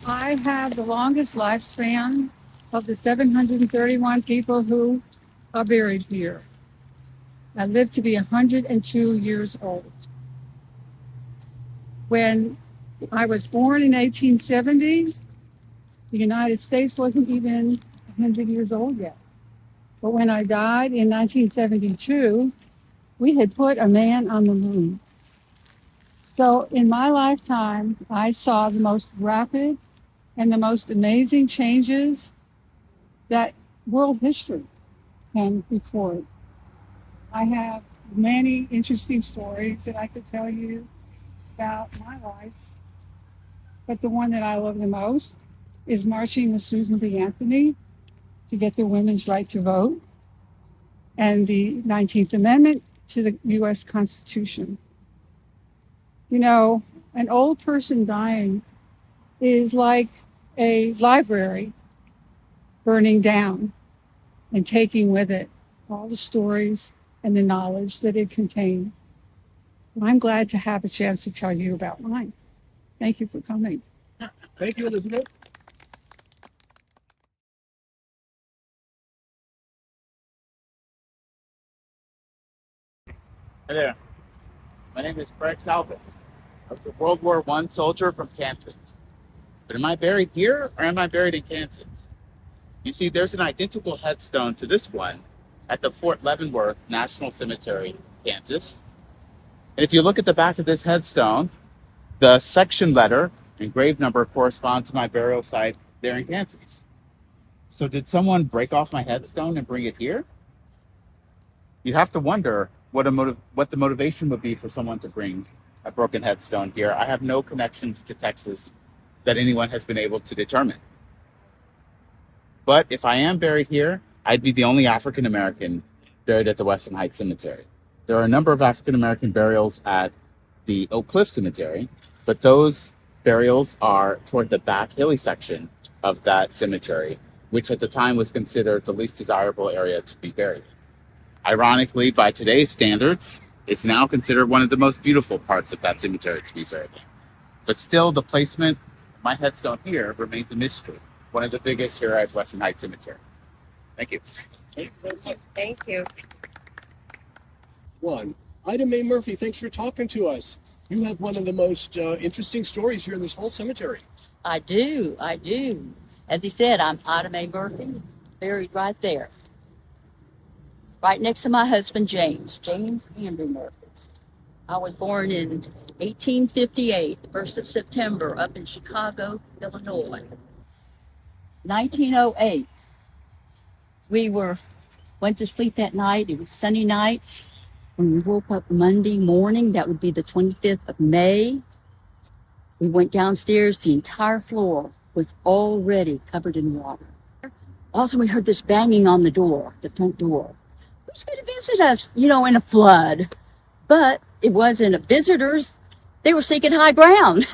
I have the longest lifespan of the 731 people who are buried here. I lived to be 102 years old. When I was born in 1870, the United States wasn't even 100 years old yet. But when I died in 1972, we had put a man on the moon. So in my lifetime, I saw the most rapid and the most amazing changes that world history can record. I have many interesting stories that I could tell you about my life, but the one that I love the most is marching with Susan B. Anthony to get the women's right to vote and the 19th Amendment to the U.S. Constitution. You know, an old person dying is like a library burning down and taking with it all the stories and the knowledge that it contained. And I'm glad to have a chance to tell you about mine. Thank you for coming. Thank you, Elizabeth. Hi there. My name is Craig Talbot. I was a World War I soldier from Kansas. But am I buried here or am I buried in Kansas? You see, there's an identical headstone to this one at the Fort Leavenworth National Cemetery, Kansas. And if you look at the back of this headstone, the section letter and grave number correspond to my burial site there in Kansas. So did someone break off my headstone and bring it here? You have to wonder what the motivation would be for someone to bring a broken headstone here. I have no connections to Texas that anyone has been able to determine. But if I am buried here, I'd be the only African American buried at the Western Heights Cemetery. There are a number of African American burials at the Oak Cliff Cemetery, but those burials are toward the back hilly section of that cemetery, which at the time was considered the least desirable area to be buried. Ironically, by today's standards, it's now considered one of the most beautiful parts of that cemetery to be buried in. But still, the placement of my headstone here remains a mystery, one of the biggest here at Western Heights Cemetery. Thank you. Thank you. One. Ida Mae Murphy, thanks for talking to us. You have one of the most interesting stories here in this whole cemetery. I do. As he said, I'm Ida Mae Murphy, buried right there. Right next to my husband, James Andrew Murphy. I was born in 1858, the 1st of September, up in Chicago, Illinois. 1908, we went to sleep that night. It was a sunny night. When we woke up Monday morning, that would be the 25th of May, we went downstairs. The entire floor was already covered in water. Also, we heard this banging on the door, the front door. Who's going to visit us, in a flood? But it wasn't visitors. They were seeking high ground,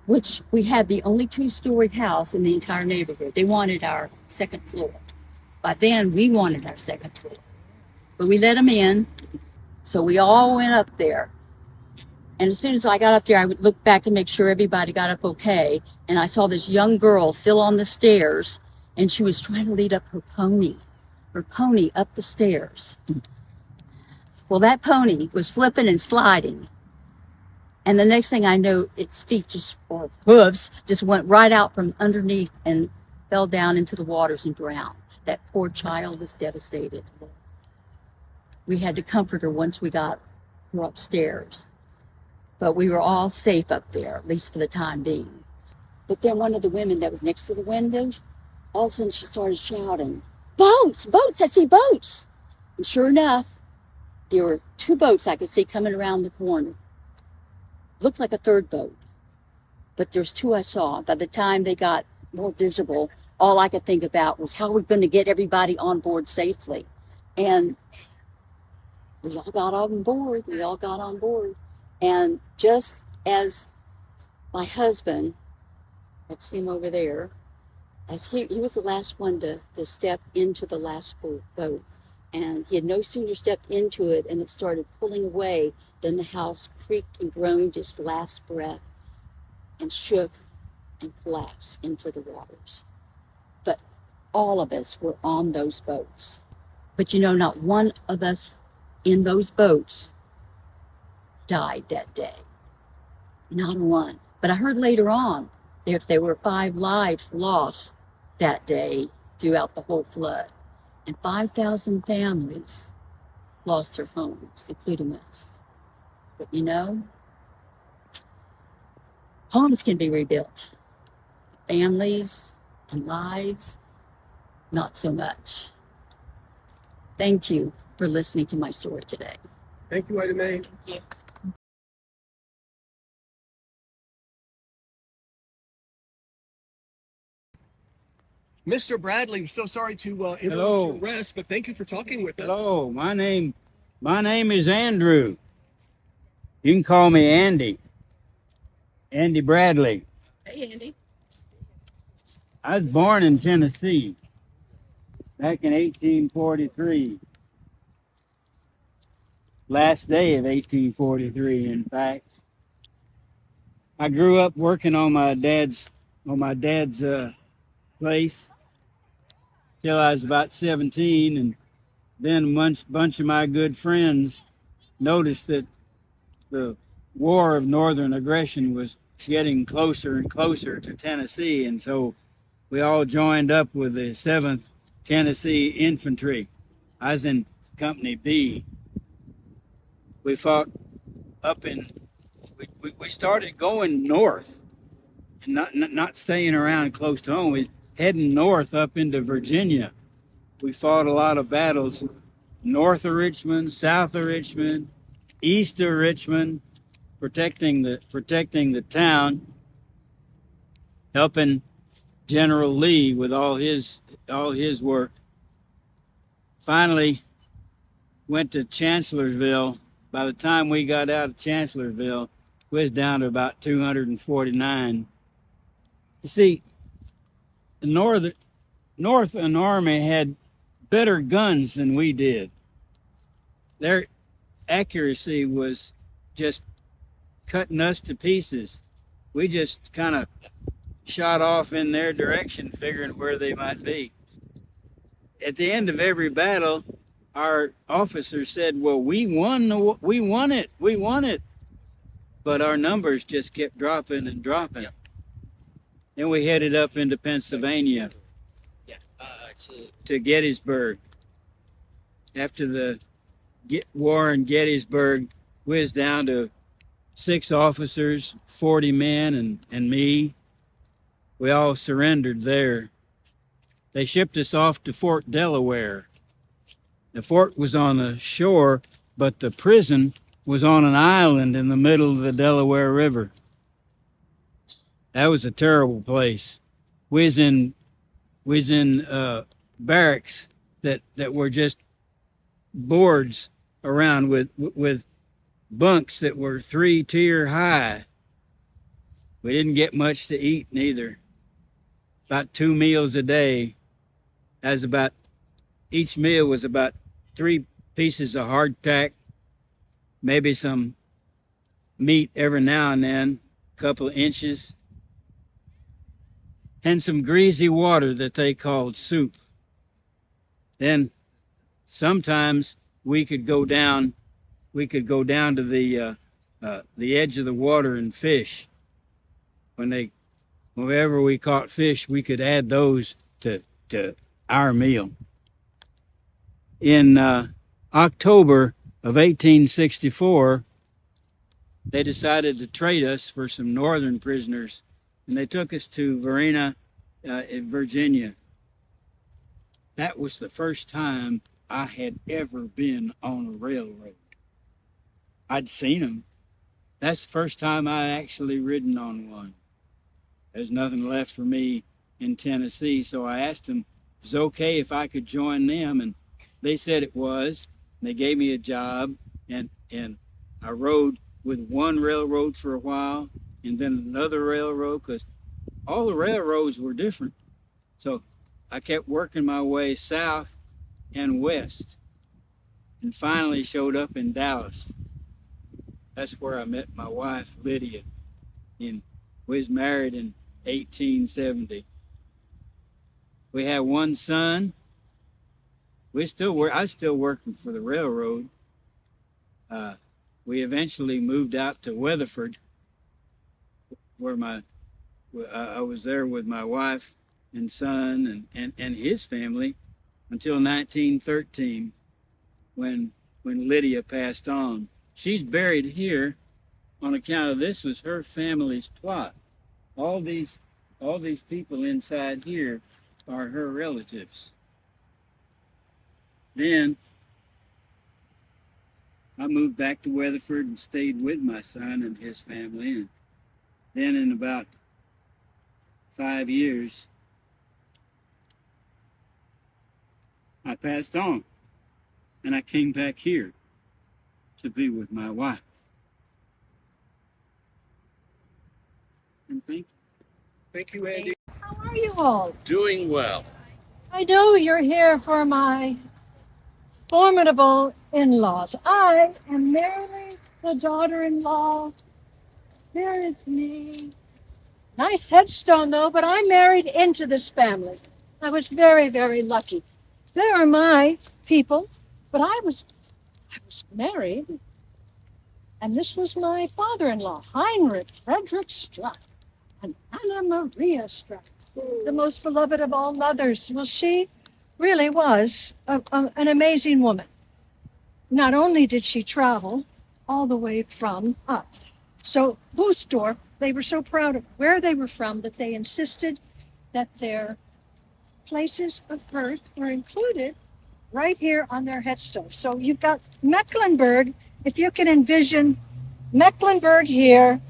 which we had the only two-story house in the entire neighborhood. They wanted our second floor. By then, we wanted our second floor. But we let them in, so we all went up there. And as soon as I got up there, I would look back and make sure everybody got up okay. And I saw this young girl still on the stairs, and she was trying to lead up her pony up the stairs. Well, that pony was flipping and sliding. And the next thing I know, its feet or hooves just went right out from underneath and fell down into the waters and drowned. That poor child was devastated. We had to comfort her once we got her upstairs. But we were all safe up there, at least for the time being. But then one of the women that was next to the window, all of a sudden she started shouting, "Boats! Boats! I see boats!" And sure enough, there were two boats I could see coming around the corner. Looked like a third boat, but there's two I saw. By the time they got more visible, all I could think about was how we're going to get everybody on board safely. And we all got on board. And just as my husband, that's him over there, as he was the last one to step into the last boat. And he had no sooner stepped into it and it started pulling away than the house creaked and groaned its last breath and shook and collapse into the waters. But all of us were on those boats. But you know, not one of us in those boats died that day. Not one. But I heard later on there were 5 lives lost that day throughout the whole flood. And 5,000 families lost their homes, including us. But you know, homes can be rebuilt. Families and lives, not so much. Thank you for listening to my story today. Thank you, Ida Mae. Thank you. Mr. Bradley, so sorry to interrupt Hello. your rest, but thank you for talking with us. Hello, my name is Andrew. You can call me Andy. Andy Bradley. Hey, Andy. I was born in Tennessee back in 1843. Last day of 1843, in fact. I grew up working on my dad's place till I was about 17, and then a bunch of my good friends noticed that the war of northern aggression was getting closer and closer to Tennessee, and so we all joined up with the 7th Tennessee Infantry. I was in Company B. We fought up in, we started going north, and not staying around close to home. We heading north up into Virginia. We fought a lot of battles north of Richmond, south of Richmond, east of Richmond, protecting the town, helping General Lee with all his work. Finally went to Chancellorsville. By the time we got out of Chancellorsville, we was down to about 249. You see, the Northern Army had better guns than we did. Their accuracy was just cutting us to pieces. We just kind of shot off in their direction, figuring where they might be. At the end of every battle, our officers said, well, we won it. But our numbers just kept dropping and dropping. Then we headed up into Pennsylvania to Gettysburg. After the war in Gettysburg, we was down to 6 officers, 40 men, and me. We all surrendered there. They shipped us off to Fort Delaware. The fort was on the shore, but the prison was on an island in the middle of the Delaware River. That was a terrible place. We was in barracks that were just boards around with bunks that were 3-tier high. We didn't get much to eat neither. About 2 meals a day. Each meal was about 3 pieces of hardtack, maybe some meat every now and then, a couple of inches, and some greasy water that they called soup. Then sometimes we could go down to the edge of the water and fish. Whenever we caught fish, we could add those to our meal. In October of 1864, they decided to trade us for some northern prisoners, and they took us to Verena, in Virginia. That was the first time I had ever been on a railroad. I'd seen them. That's the first time I actually ridden on one. There's nothing left for me in Tennessee, so I asked them if it was okay if I could join them, and they said it was. They gave me a job, and I rode with one railroad for a while, and then another railroad, because all the railroads were different. So I kept working my way south and west, and finally showed up in Dallas. That's where I met my wife, Lydia. And we was married in 1870. We had one son. I was still working for the railroad. We eventually moved out to Weatherford, where I was there with my wife and son and his family until 1913, when Lydia passed on. She's buried here on account of this was her family's plot. All these people inside here are her relatives. Then I moved back to Weatherford and stayed with my son and his family. And then in about 5 years, I passed on. And I came back here to be with my wife. And thank you. Thank you, Andy. How are you all? Doing well. I know you're here for my formidable in-laws. I am merely the daughter-in-law. There is me. Nice headstone though, but I married into this family. I was very, very lucky. There are my people, but I was married, and this was my father-in-law, Heinrich Frederick Struck, and Anna Maria Struck, the most beloved of all mothers. Well, she really was an amazing woman. Not only did she travel all the way from up, so Boosdorf, they were so proud of where they were from that they insisted that their places of birth were included right here on their headstone. So you've got Mecklenburg, if you can envision Mecklenburg here,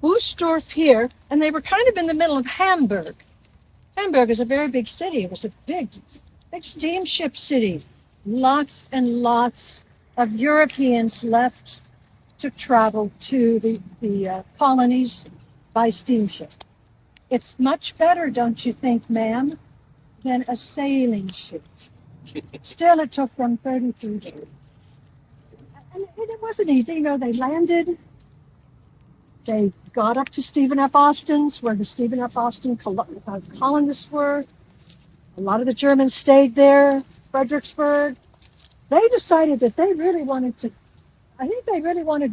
Boosdorf here, and they were kind of in the middle of Hamburg. Hamburg is a very big city. It was a big steamship city. Lots and lots of Europeans left to travel to the colonies by steamship. It's much better, don't you think, ma'am, than a sailing ship. Still, it took them 33 days. And it wasn't easy. You know, they landed. They got up to Stephen F. Austin's, where the Stephen F. Austin colonists were. A lot of the Germans stayed there, Fredericksburg. They decided that they really wanted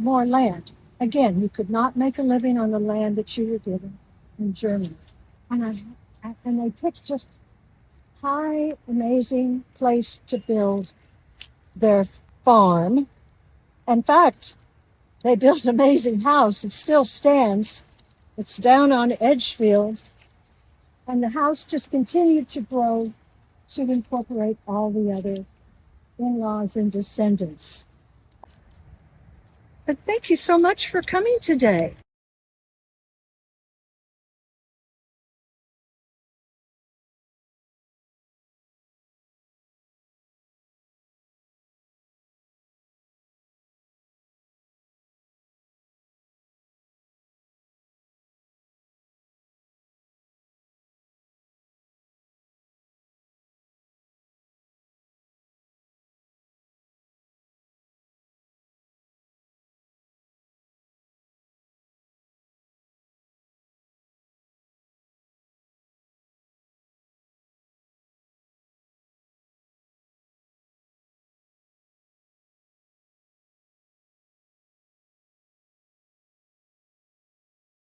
more land. Again, you could not make a living on the land that you were given in Germany. And they picked just high, amazing place to build their farm. In fact, they built an amazing house. It still stands. It's down on Edgefield. And the house just continued to grow to incorporate all the other in-laws and descendants. But thank you so much for coming today.